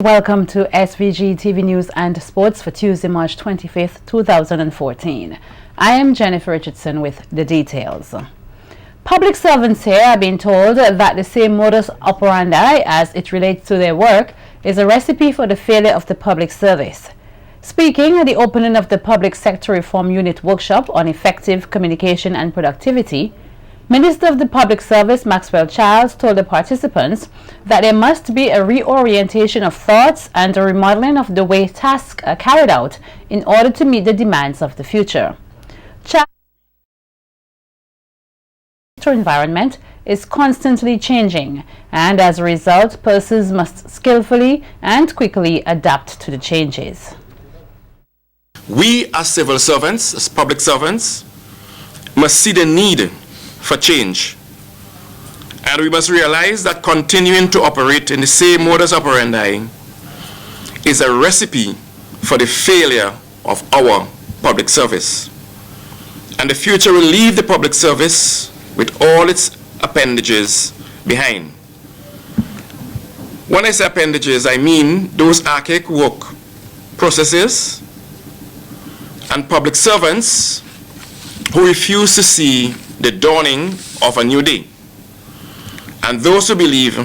Welcome to SVG-TV News and Sports for Tuesday, March 25th, 2014. I am Jennifer Richardson with the details. Public servants here are being told that the same modus operandi as it relates to their work is a recipe for the failure of the public service. Speaking at the opening of the Public Sector Reform Unit workshop on effective communication and productivity, Minister of the Public Service Maxwell Childs told the participants that there must be a reorientation of thoughts and a remodeling of the way tasks are carried out in order to meet the demands of the future. Childs' environment is constantly changing, and as a result, persons must skillfully and quickly adapt to the changes. We as civil servants, as public servants, must see the need for change. And we must realize that continuing to operate in the same modus operandi is a recipe for the failure of our public service. And the future will leave the public service with all its appendages behind. When I say appendages, I mean those archaic work processes and public servants who refuse to see the dawning of a new day, and those who believe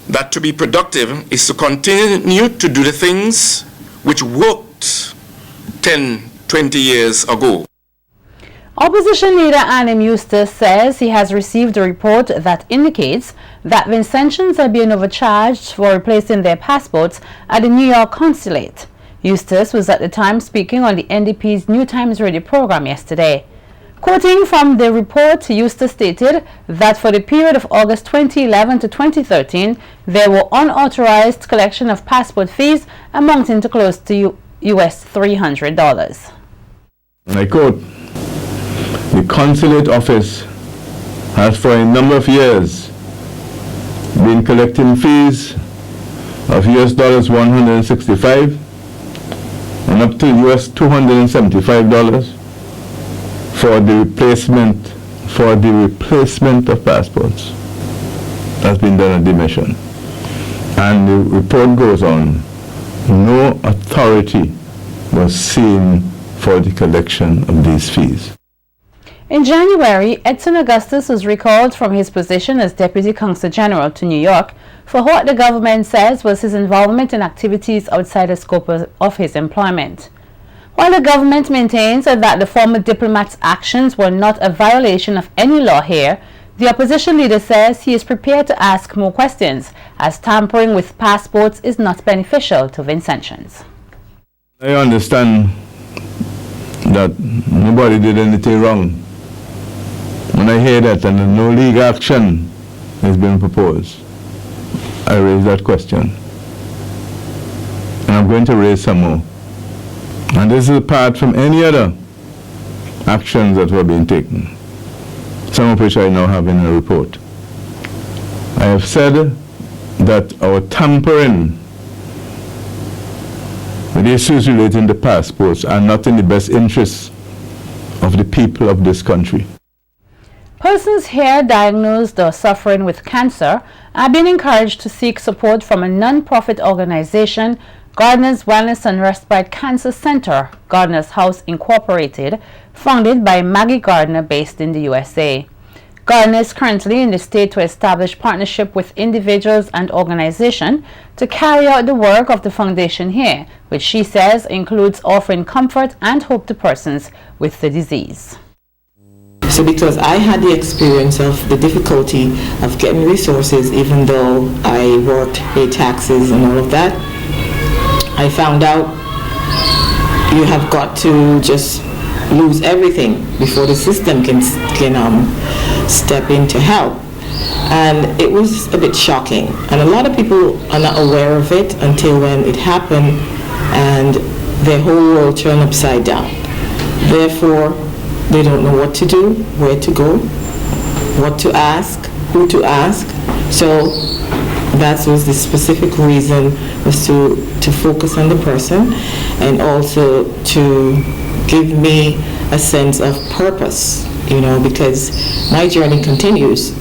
that to be productive is to continue to do the things which worked 10, 20 years ago. Opposition leader Anim Eustace says he has received a report that indicates that Vincentians are being overcharged for replacing their passports at the New York consulate. Eustace was at the time speaking on the NDP's New Times Radio program yesterday. Quoting from the report, Eustace stated that for the period of August 2011 to 2013, there were unauthorized collection of passport fees amounting to close to US $300. I quote, "The consulate office has for a number of years been collecting fees of US $165 and up to US $275 for the replacement of passports. That's been done at the mission." And the report goes on, no authority was seen for the collection of these fees. In January, Edson Augustus was recalled from his position as Deputy Consul General to New York for what the government says was his involvement in activities outside the scope of his employment. While the government maintains that the former diplomat's actions were not a violation of any law here, the opposition leader says he is prepared to ask more questions, as tampering with passports is not beneficial to Vincentians. I understand that nobody did anything wrong. When I hear that and no legal action has been proposed, I raise that question. And I'm going to raise some more. And this is apart from any other actions that were being taken, some of which I now have in a report. I have said that our tampering with issues relating to passports are not in the best interests of the people of this country. Persons here diagnosed or suffering with cancer are being encouraged to seek support from a non-profit organization, Gardner's Wellness and Respite Cancer Center, Gardner's House Incorporated, founded by Maggie Gardner based in the USA. Gardner is currently in the state to establish partnership with individuals and organizations to carry out the work of the foundation here, which she says includes offering comfort and hope to persons with the disease. So because I had the experience of the difficulty of getting resources, even though I worked, paid taxes and all of that, I found out you have got to just lose everything before the system can step in to help. And it was a bit shocking. And a lot of people are not aware of it until when it happened and their whole world turned upside down. Therefore, they don't know what to do, where to go, what to ask, who to ask. So that was the specific reason, was to focus on the person and also to give me a sense of purpose, you know, because my journey continues.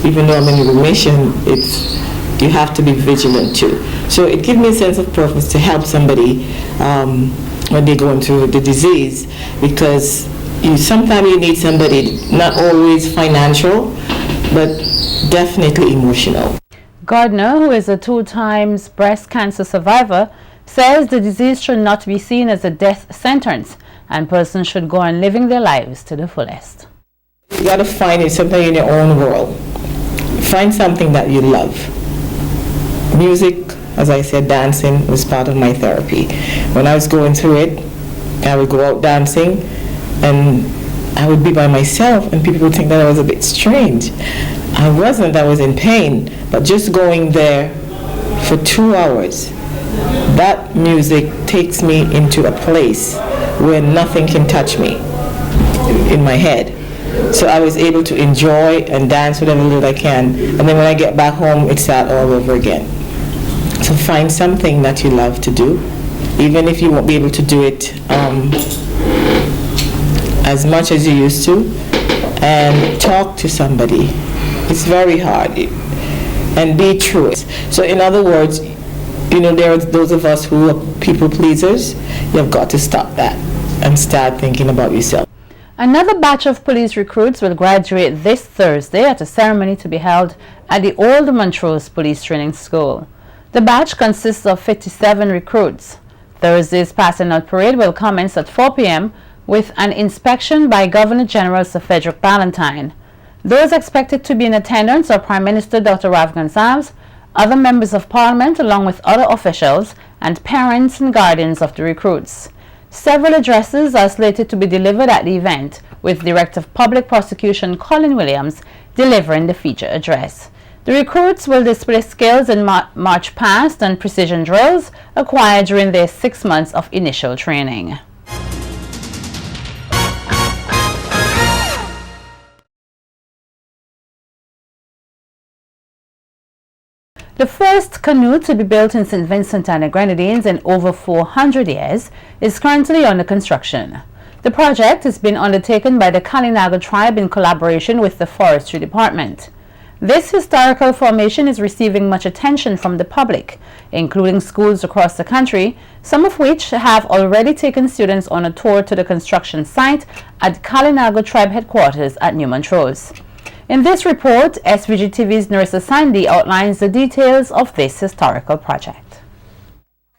Even though I'm in remission, it's you have to be vigilant too. So it gives me a sense of purpose to help somebody when they're going through the disease, because sometimes you need somebody, not always financial, but definitely emotional. Gardner, who is a 2-time breast cancer survivor, says the disease should not be seen as a death sentence and persons should go on living their lives to the fullest. You got to find something in your own world. Find something that you love. Music, as I said, dancing was part of my therapy. When I was going through it, I would go out dancing and I would be by myself and people would think that I was a bit strange. I wasn't, I was in pain, but just going there for 2 hours, that music takes me into a place where nothing can touch me in my head. So I was able to enjoy and dance whatever little I can, and then when I get back home, it's that all over again. So find something that you love to do, even if you won't be able to do it as much as you used to, and talk to somebody. It's very hard, and be true. So in other words, there are those of us who are people pleasers. You've got to stop that and start thinking about yourself. Another batch of police recruits will graduate this Thursday at a ceremony to be held at the Old Montrose Police Training School. The batch consists of 57 recruits. Thursday's passing out parade will commence at 4 p.m. with an inspection by Governor General Sir Frederick Ballantyne. Those expected to be in attendance are Prime Minister Dr. Rav Gonsalves, other members of Parliament along with other officials, and parents and guardians of the recruits. Several addresses are slated to be delivered at the event, with Director of Public Prosecution Colin Williams delivering the feature address. The recruits will display skills in march past and precision drills acquired during their 6 months of initial training. The first canoe to be built in St. Vincent and the Grenadines in over 400 years is currently under construction. The project has been undertaken by the Kalinago tribe in collaboration with the Forestry Department. This historical formation is receiving much attention from the public, including schools across the country, some of which have already taken students on a tour to the construction site at Kalinago tribe headquarters at New Montrose. In this report, SVG-TV's Narissa Sandy outlines the details of this historical project.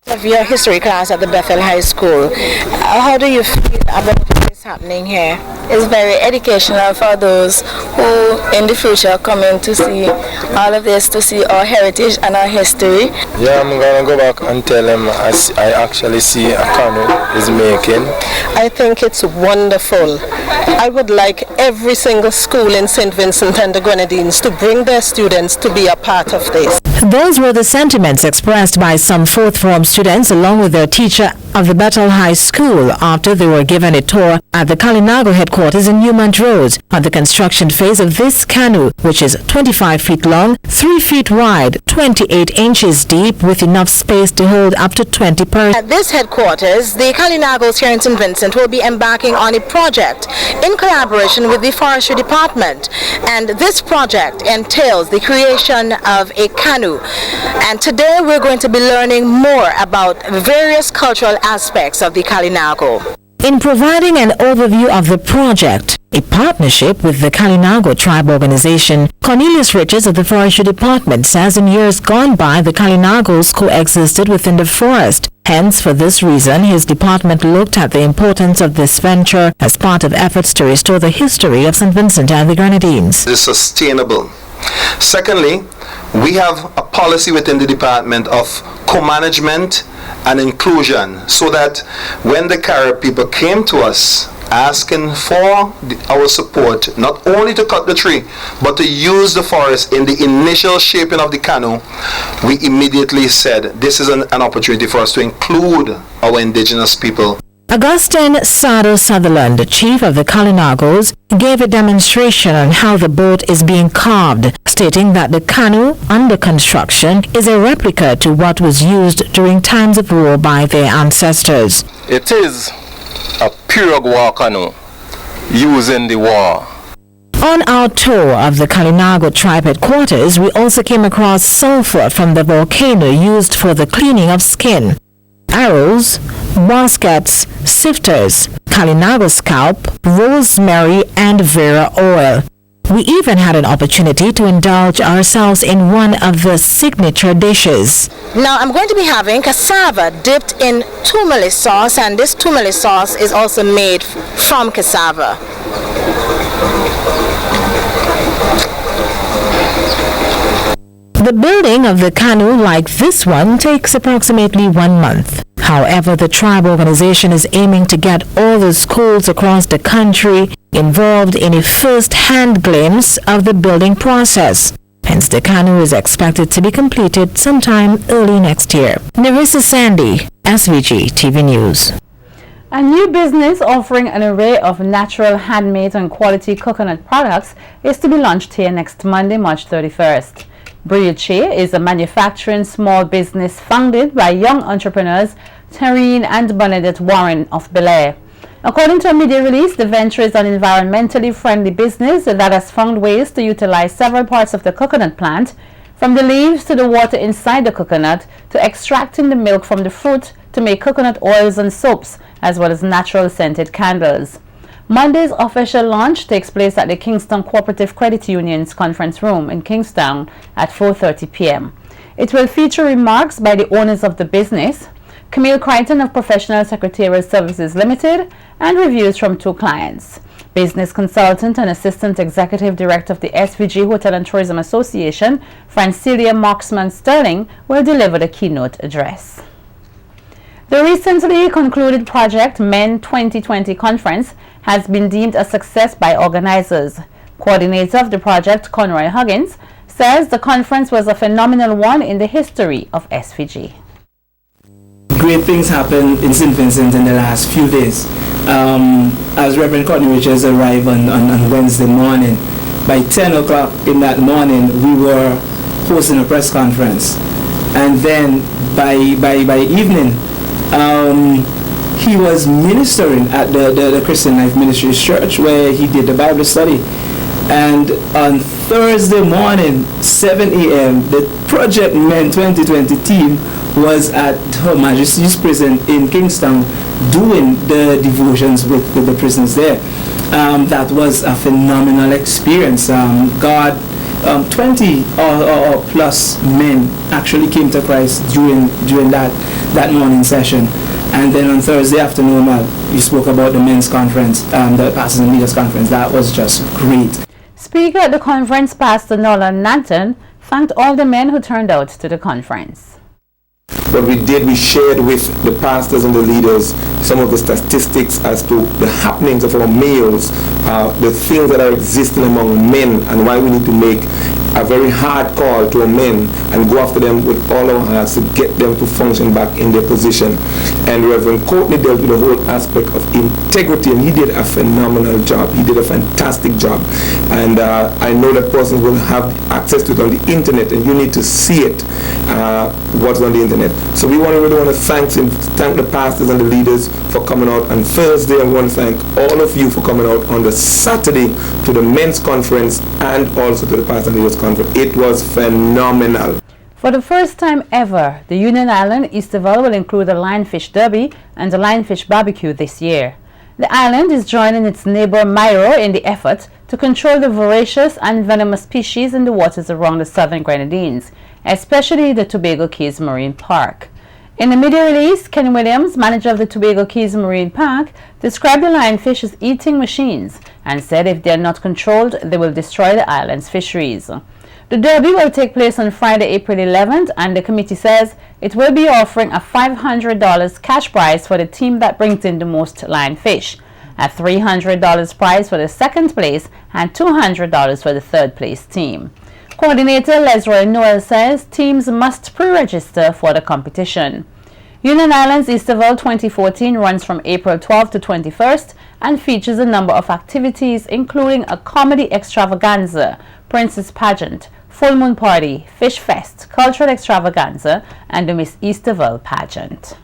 Of your history class at the Bethel High School, how do you feel about this happening here? It's very educational for those who in the future come in to see all of this, to see our heritage and our history. Yeah, I'm going to go back and tell them I actually see a canoe is making. I think it's wonderful. I would like every single school in St. Vincent and the Grenadines to bring their students to be a part of this. Those were the sentiments expressed by some fourth form students along with their teacher of the Bethel High School after they were given a tour at the Kalinago headquarters in New Montrose on the construction phase of this canoe, which is 25 feet long, 3 feet wide, 28 inches deep, with enough space to hold up to 20 persons. At this headquarters, the Kalinagos here in St. Vincent will be embarking on a project in collaboration with the Forestry Department, and this project entails the creation of a canoe. And today we're going to be learning more about various cultural aspects of the Kalinago. In providing an overview of the project, a partnership with the Kalinago Tribe Organization, Cornelius Richards of the Forestry Department says in years gone by the Kalinagos coexisted within the forest. Hence, for this reason, his department looked at the importance of this venture as part of efforts to restore the history of St. Vincent and the Grenadines. It is sustainable. Secondly, we have a policy within the department of co-management and inclusion, so that when the Carib people came to us asking for our support, not only to cut the tree, but to use the forest in the initial shaping of the canoe, we immediately said this is an opportunity for us to include our indigenous people. Augustine Sado Sutherland, the chief of the Kalinagos, gave a demonstration on how the boat is being carved, stating that the canoe under construction is a replica to what was used during times of war by their ancestors. It is a pirogue war canoe used in the war. On our tour of the Kalinago tribe headquarters, we also came across sulfur from the volcano used for the cleaning of skin. Arrows, baskets, sifters, Kalinago scalp, rosemary, and Vera oil. We even had an opportunity to indulge ourselves in one of the signature dishes. Now I'm going to be having cassava dipped in tumele sauce, and this tumele sauce is also made from cassava. The building of the canoe like this one takes approximately 1 month. However, the tribe organization is aiming to get all the schools across the country involved in a first-hand glimpse of the building process. Hence, the canoe is expected to be completed sometime early next year. Narissa Sandy, SVG-TV News. A new business offering an array of natural, handmade and quality coconut products is to be launched here next Monday, March 31st. Briache is a manufacturing small business founded by young entrepreneurs Tareen and Bernadette Warren of Bel Air. According to a media release, the venture is an environmentally friendly business that has found ways to utilize several parts of the coconut plant, from the leaves to the water inside the coconut to extracting the milk from the fruit to make coconut oils and soaps, as well as natural scented candles. Monday's official launch takes place at the Kingston Cooperative Credit Union's conference room in Kingston at 4:30 p.m. It will feature remarks by the owners of the business, Camille Crichton of Professional Secretarial Services Limited, and reviews from 2 clients. Business consultant and assistant executive director of the SVG Hotel and Tourism Association, Francilia Marksman Sterling, will deliver the keynote address. The recently concluded Project Men 2020 conference has been deemed a success by organizers. Coordinator of the project, Conroy Huggins, says the conference was a phenomenal one in the history of SVG. Great things happened in St. Vincent in the last few days. As Reverend Courtney Richards arrived on Wednesday morning, by 10 o'clock in that morning, we were hosting a press conference. And then by evening, he was ministering at the Christian Life Ministries Church, where he did the Bible study. And on Thursday morning, 7 a.m., the Project Men 2020 team was at Her Majesty's Prison in Kingston doing the devotions with the prisoners there. That was a phenomenal experience. 20 or plus men actually came to Christ during that morning session. And then on Thursday afternoon, you spoke about the men's conference, the Pastors and Leaders Conference. That was just great. Speaker at the conference, Pastor Nolan Nanton, thanked all the men who turned out to the conference. What we did, we shared with the pastors and the leaders some of the statistics as to the happenings of our males, the things that are existing among men, and why we need to make a very hard call to our men and go after them with all our hearts to get them to function back in their position. And Reverend Courtney dealt with the whole aspect of integrity, and he did a phenomenal job. He did a fantastic job. And I know that persons will have access to it on the internet, and you need to see it, what's on the internet. So we really want to thank the pastors and the leaders for coming out on Thursday, and we want to thank all of you for coming out on the Saturday to the men's conference and also to the pastors and leaders conference. It was phenomenal. For the first time ever, the Union Island Easterville will include a lionfish derby and a lionfish barbecue this year. The island is joining its neighbor Myro in the effort to control the voracious and venomous species in the waters around the southern Grenadines, especially the Tobago Keys Marine Park. In a media release, Ken Williams, manager of the Tobago Keys Marine Park, described the lionfish as eating machines and said if they are not controlled, they will destroy the island's fisheries. The derby will take place on Friday, April 11th, and the committee says it will be offering a $500 cash prize for the team that brings in the most lionfish, a $300 prize for the second place, and $200 for the third place team. Coordinator Lesroy Noel says teams must pre-register for the competition. Union Islands Easterville 2014 runs from April 12th to 21st and features a number of activities including a comedy extravaganza, princess pageant, full moon party, fish fest, cultural extravaganza, and the Miss Easterville pageant.